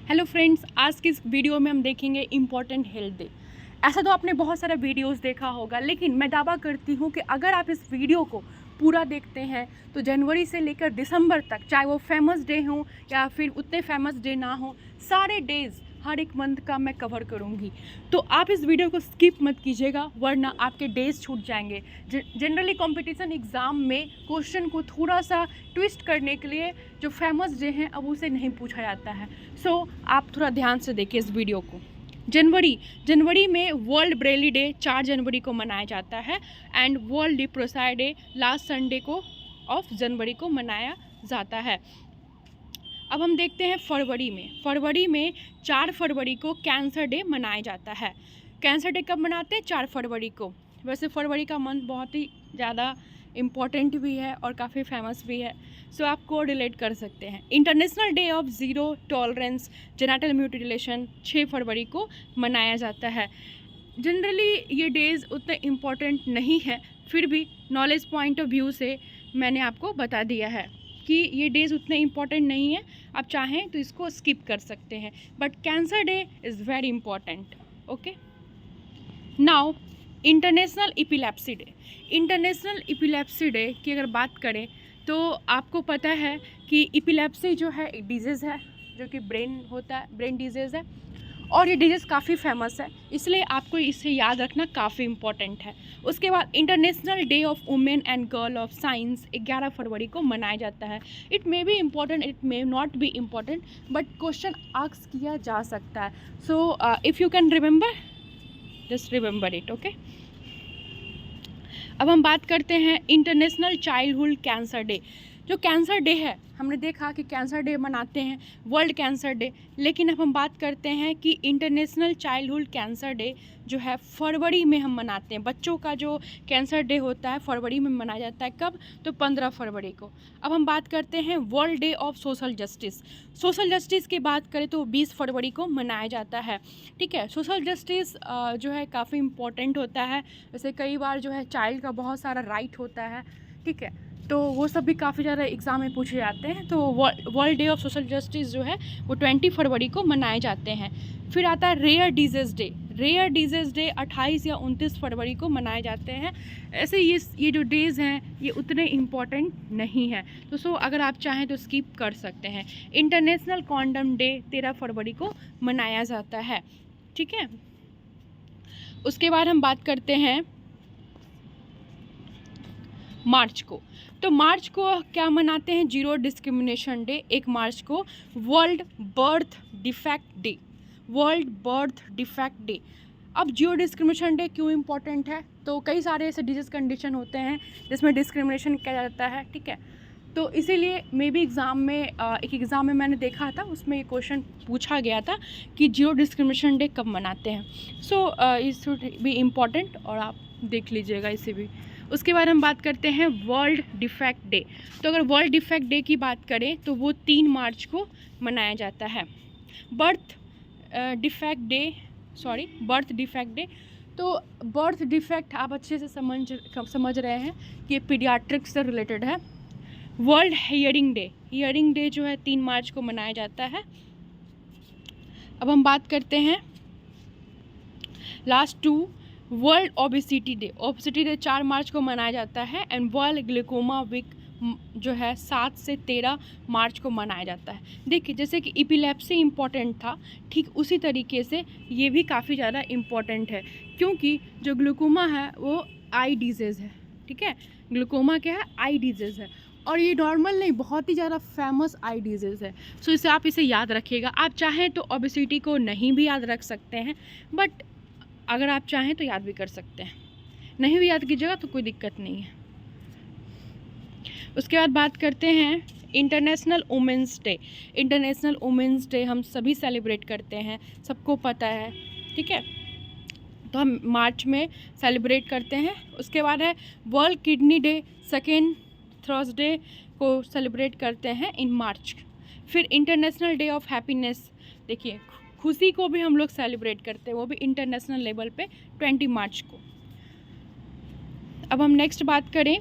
Hello friends, आज की इस वीडियो में हम देखेंगे इम्पॉर्टेंट हेल्थ डे। ऐसा तो आपने बहुत सारा वीडियोस देखा होगा, लेकिन मैं दावा करती हूँ कि अगर आप इस वीडियो को पूरा देखते हैं तो जनवरी से लेकर दिसंबर तक, चाहे वो फेमस डे हो या फिर उतने फेमस डे ना हो, सारे डेज़ हर एक मंथ का मैं कवर करूँगी। तो आप इस वीडियो को स्किप मत कीजिएगा, वरना आपके डेज छूट जाएंगे। जनरली कंपटीशन एग्ज़ाम में क्वेश्चन को थोड़ा सा ट्विस्ट करने के लिए जो फेमस डे हैं अब उसे नहीं पूछा जाता है। सो आप थोड़ा ध्यान से देखिए इस वीडियो को। जनवरी में वर्ल्ड ब्रेली डे 4 जनवरी को मनाया जाता है and world leprosy day last Sunday को ऑफ जनवरी को मनाया जाता है। अब हम देखते हैं फरवरी में 4 फरवरी को कैंसर डे मनाया जाता है। कैंसर डे कब मनाते हैं? 4 फरवरी को। वैसे फरवरी का मंथ बहुत ही ज़्यादा इम्पॉर्टेंट भी है और काफ़ी फेमस भी है, सो आप को रिलेट कर सकते हैं। International day of zero tolerance genital mutilation 6 फरवरी को मनाया जाता है। जनरली ये डेज़ उतने इम्पॉर्टेंट नहीं है, फिर भी नॉलेज पॉइंट ऑफ व्यू से मैंने आपको बता दिया है कि ये डेज़ उतने इम्पॉर्टेंट नहीं है। आप चाहें तो इसको स्किप कर सकते हैं, but cancer day is very important. Okay, now international epilepsy day. International epilepsy day की अगर बात करें तो आपको पता है कि एपिलेप्सी जो है एक डिजीज़ है जो कि ब्रेन डिजीज़ है, और ये डिजीज़ काफ़ी फेमस है, इसलिए आपको इसे याद रखना काफ़ी इम्पॉर्टेंट है। उसके बाद international day of women and girl of science 11 फरवरी को मनाया जाता है। It may be important, it may not be important, but question ask किया जा सकता है। So if you can remember, just remember it. Okay, अब हम बात करते हैं इंटरनेशनल चाइल्डहुड कैंसर डे। जो कैंसर डे है, हमने देखा कि कैंसर डे मनाते हैं, वर्ल्ड कैंसर डे, लेकिन अब हम बात करते हैं कि इंटरनेशनल चाइल्डहुड कैंसर डे जो है फरवरी में हम मनाते हैं। बच्चों का जो कैंसर डे होता है फरवरी में मनाया जाता है। कब? तो 15 फरवरी को। अब हम बात करते हैं world day of social justice. Social justice की बात करें तो 20 फरवरी को मनाया जाता है। ठीक है, सोशल जस्टिस जो है काफ़ी इम्पोर्टेंट होता है। जैसे कई बार जो है चाइल्ड का बहुत सारा राइट होता है, ठीक है, तो वो सब भी काफ़ी ज़्यादा एग्ज़ाम में पूछे जाते हैं। तो world day of social justice जो है वो 20 फरवरी को मनाए जाते हैं। फिर आता है rare disease day. Rare disease day 28 या 29 फरवरी को मनाए जाते हैं। ऐसे ये जो डेज़ हैं ये उतने इम्पॉर्टेंट नहीं हैं, तो सो अगर आप चाहें तो स्किप कर सकते हैं। इंटरनेशनल कॉन्डम डे 13 फरवरी को मनाया जाता है। ठीक है, उसके बाद हम बात करते हैं मार्च को। तो मार्च को क्या मनाते हैं? Zero discrimination day. 1 मार्च को world birth defect day. World birth defect day. अब जीरो डिस्क्रिमिनेशन डे क्यों इम्पोर्टेंट है? तो कई सारे ऐसे डिजीज़ कंडीशन होते हैं जिसमें डिस्क्रिमिनेशन किया जाता है, ठीक है, तो इसीलिए मे बी एग्ज़ाम में एक एग्ज़ाम में मैंने देखा था, उसमें ये क्वेश्चन पूछा गया था कि जीरो डिस्क्रिमिनेशन डे कब मनाते हैं। So it should be important और आप देख लीजिएगा इसे भी। उसके बाद हम बात करते हैं वर्ल्ड डिफेक्ट डे। तो अगर वर्ल्ड डिफेक्ट डे की बात करें तो वो 3 मार्च को मनाया जाता है। Birth defect day. तो बर्थ डिफेक्ट आप अच्छे से समझ रहे हैं कि पीडियाट्रिक्स से रिलेटेड है। वर्ल्ड हियरिंग डे जो है 3 मार्च को मनाया जाता है। अब हम बात करते हैं लास्ट 2, वर्ल्ड ओबेसिटी डे 4 मार्च को मनाया जाता है एंड वर्ल्ड ग्लूकोमा वीक जो है 7 से 13 मार्च को मनाया जाता है। देखिए, जैसे कि एपिलेप्सी इम्पॉर्टेंट था, ठीक उसी तरीके से ये भी काफ़ी ज़्यादा इम्पॉर्टेंट है, क्योंकि जो ग्लूकोमा है वो आई डिजीज़ है। ठीक है, ग्लूकोमा क्या है? आई डिजीज़ है, और ये नॉर्मल नहीं, बहुत ही ज़्यादा फेमस आई डिजीज़ है। सो इसे आप इसे याद रखिएगा। आप चाहें तो ओबेसिटी को नहीं भी याद रख सकते हैं, बट अगर आप चाहें तो याद भी कर सकते हैं। नहीं भी याद कीजिएगा तो कोई दिक्कत नहीं है। उसके बाद बात करते हैं international women's day. International women's day हम सभी सेलिब्रेट करते हैं, सबको पता है, ठीक है, तो हम मार्च में सेलिब्रेट करते हैं। उसके बाद है world kidney day, 2nd Thursday को सेलिब्रेट करते हैं इन मार्च। फिर इंटरनेशनल डे ऑफ हैप्पीनेस, देखिए खुशी को भी हम लोग सेलिब्रेट करते हैं, वो भी इंटरनेशनल लेवल पे 20 मार्च को। अब हम नेक्स्ट बात करें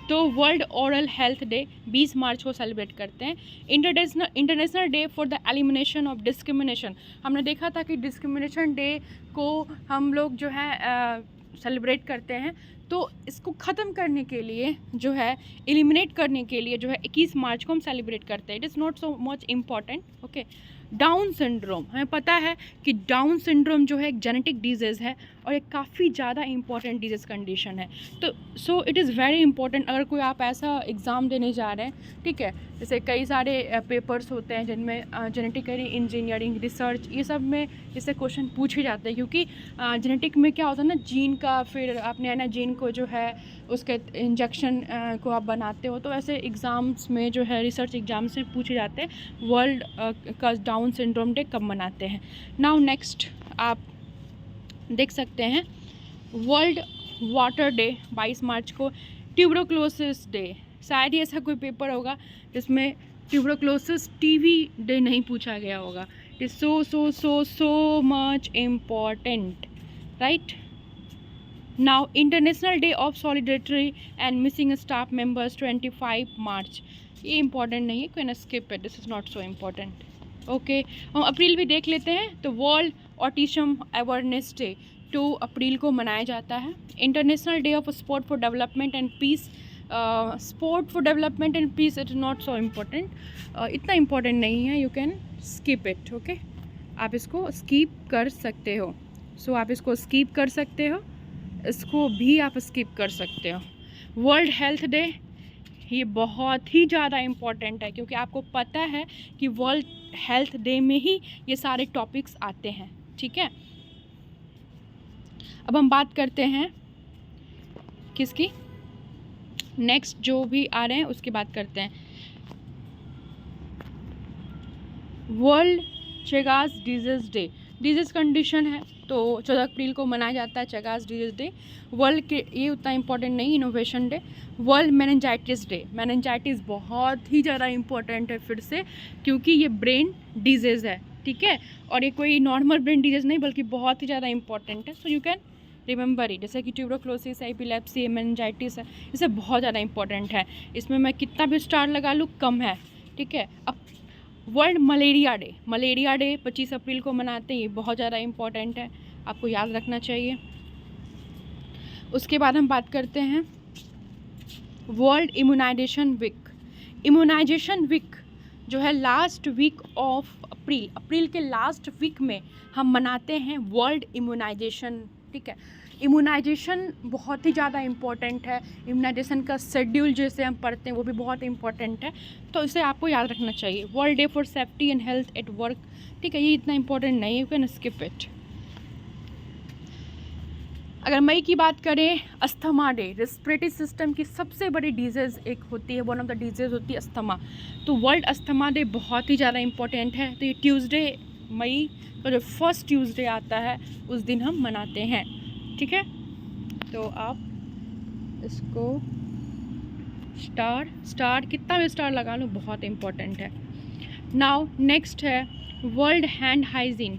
तो वर्ल्ड ओरल हेल्थ डे 20 मार्च को सेलिब्रेट करते हैं। International day for the elimination of discrimination, हमने देखा था कि डिस्क्रिमिनेशन डे को हम लोग जो है सेलिब्रेट करते हैं, तो इसको ख़त्म करने के लिए जो है, एलिमिनेट करने के लिए जो है 21 मार्च को हम सेलिब्रेट करते हैं। It is not so much important. Okay, down syndrome, हमें पता है कि डाउन सिंड्रोम जो है एक जेनेटिक डिजीज़ है और एक काफ़ी ज़्यादा इंपॉर्टेंट डिजीज़ कंडीशन है। तो so it is very important. अगर कोई आप ऐसा एग्ज़ाम देने जा रहे हैं, ठीक है, जैसे कई सारे पेपर्स होते हैं जिनमें जेनेटिकली इंजीनियरिंग, रिसर्च, ये सब में इससे क्वेश्चन पूछे जाते हैं, क्योंकि जेनेटिक में क्या होता है ना, जीन का, फिर आपने है ना जीन को जो है उसके इंजेक्शन को आप बनाते हो, तो ऐसे एग्ज़ाम्स में जो है, रिसर्च एग्ज़ाम्स में पूछे जाते हैं वर्ल्ड का डाउन सिंड्रोम डे कब मनाते हैं। नाउ नेक्स्ट आप देख सकते हैं वर्ल्ड वाटर डे 22 मार्च को। ट्यूबरकुलोसिस डे, शायद ही ऐसा कोई पेपर होगा जिसमें ट्यूबरकुलोसिस टीबी डे नहीं पूछा गया होगा। It is so much important, right? Now International Day of Solidarity and Missing Staff Members 25 March, ये इम्पॉर्टेंट नहीं है, कोई ना स्किप है, this is not so important. Okay, हम अप्रैल भी देख लेते हैं। तो world autism awareness day 2 April को मनाया जाता है। International day of sport for development and peace, sport for development and peace, it is not so important, इतना इम्पॉर्टेंट नहीं है, you can skip it. Okay, आप इसको स्किप कर सकते हो। सो आप इसको स्किप कर सकते हो, इसको भी आप स्किप कर सकते हो। वर्ल्ड हेल्थ डे, ये बहुत ही ज़्यादा इम्पॉर्टेंट है, क्योंकि आपको पता है कि वर्ल्ड हेल्थ डे में ही ये सारे टॉपिक्स आते हैं, ठीक है। अब हम बात करते हैं किसकी, नेक्स्ट जो भी आ रहे हैं उसकी बात करते हैं। World Chagas disease day, disease condition है, तो 14 अप्रैल को मनाया जाता है चेगास डिजीज़ डे। वर्ल्ड के, ये उतना इम्पोर्टेंट नहीं, innovation day. World meningitis day, meningitis बहुत ही ज़्यादा इम्पोर्टेंट है फिर से, क्योंकि ये ब्रेन डिजीज़ है, ठीक है, और ये कोई नॉर्मल ब्रेन डिजीज़ नहीं बल्कि बहुत ही ज़्यादा इंपॉर्टेंट है। So you can remember it, जैसे कि ट्यूबरकुलोसिस, एपिलेप्सी, मेनिंजाइटिस है, इसे बहुत ज़्यादा इंपॉर्टेंट है। इसमें मैं कितना भी स्टार लगा लूँ कम है, ठीक है। अब world malaria day, malaria day 25 अप्रैल को मनाते हैं, ये बहुत ज़्यादा इंपॉर्टेंट है, आपको याद रखना चाहिए। उसके बाद हम बात करते हैं world immunisation week. Immunisation week जो है last week of April, April के लास्ट वीक में हम मनाते हैं वर्ल्ड इम्यूनाइजेशन, ठीक है। इम्यूनाइजेशन बहुत ही ज़्यादा इम्पॉर्टेंट है, इम्यूनाइजेशन का शेड्यूल जैसे हम पढ़ते हैं वो भी बहुत इम्पॉर्टेंट है, तो इसे आपको याद रखना चाहिए। World day for safety and health at work, ठीक है, ये इतना इम्पॉर्टेंट नहीं है, यू कैन स्किप इट। अगर मई की बात करें, अस्थमा डे, रेस्पिरेटरी सिस्टम की सबसे बड़ी डिजीज़ एक होती है, वन ऑफ द डिजीज़ होती है अस्थमा, तो वर्ल्ड अस्थमा डे बहुत ही ज़्यादा इम्पॉर्टेंट है। तो ये ट्यूसडे, मई का जो फर्स्ट ट्यूसडे आता है उस दिन हम मनाते हैं, ठीक है। तो आप इसको स्टार कितना भी स्टार लगा लो, बहुत इम्पॉर्टेंट है। नाउ नेक्स्ट है world hand hygiene.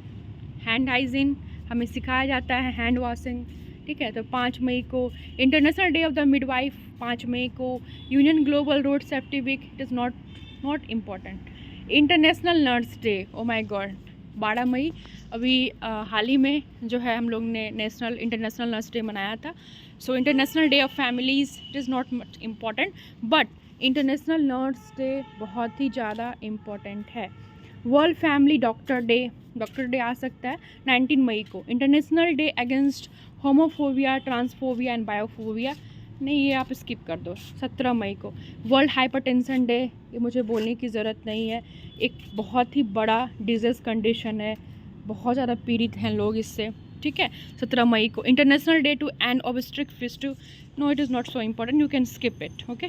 Hand hygiene हमें सिखाया जाता है, हैंड वॉशिंग, ठीक है। तो 5 मई को international day of the midwife, 5 May को union global road safety week, it is not important. International nurse day, oh my god, 12 May, अभी हाल ही में जो है हम लोग ने इंटरनेशनल नर्स डे मनाया था। So international day of families, it is not much important, but international nurse day बहुत ही ज़्यादा इम्पॉर्टेंट है। वर्ल्ड फैमिली डॉक्टर डे आ सकता है 19 मई को। International day against homophobia, transphobia and biphobia, नहीं ये आप स्किप कर दो, 17 मई को। वर्ल्ड हाइपरटेंशन डे, ये मुझे बोलने की ज़रूरत नहीं है, एक बहुत ही बड़ा डिजीज़ कंडीशन है, बहुत ज़्यादा पीड़ित हैं लोग इससे, ठीक है। 17 मई को international day to end obstetric fistula, no it is not so important, you can skip it, okay.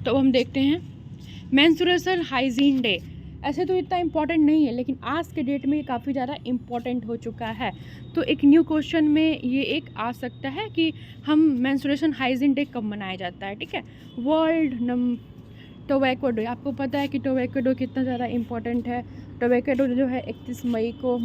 तो हम देखते हैं मेंस्ट्रुअल हाइजीन डे, ऐसे तो इतना इम्पॉर्टेंट नहीं है, लेकिन आज के डेट में ये काफ़ी ज़्यादा इम्पॉर्टेंट हो चुका है। तो एक न्यू क्वेश्चन में ये एक आ सकता है कि हम मेंस्ट्रुएशन हाइजीन डे कब मनाया जाता है, ठीक है। वर्ल्ड टोबैको डे, आपको पता है कि टोबैको डे कितना ज़्यादा इम्पॉर्टेंट है। टोबैको डे जो है 31 मई को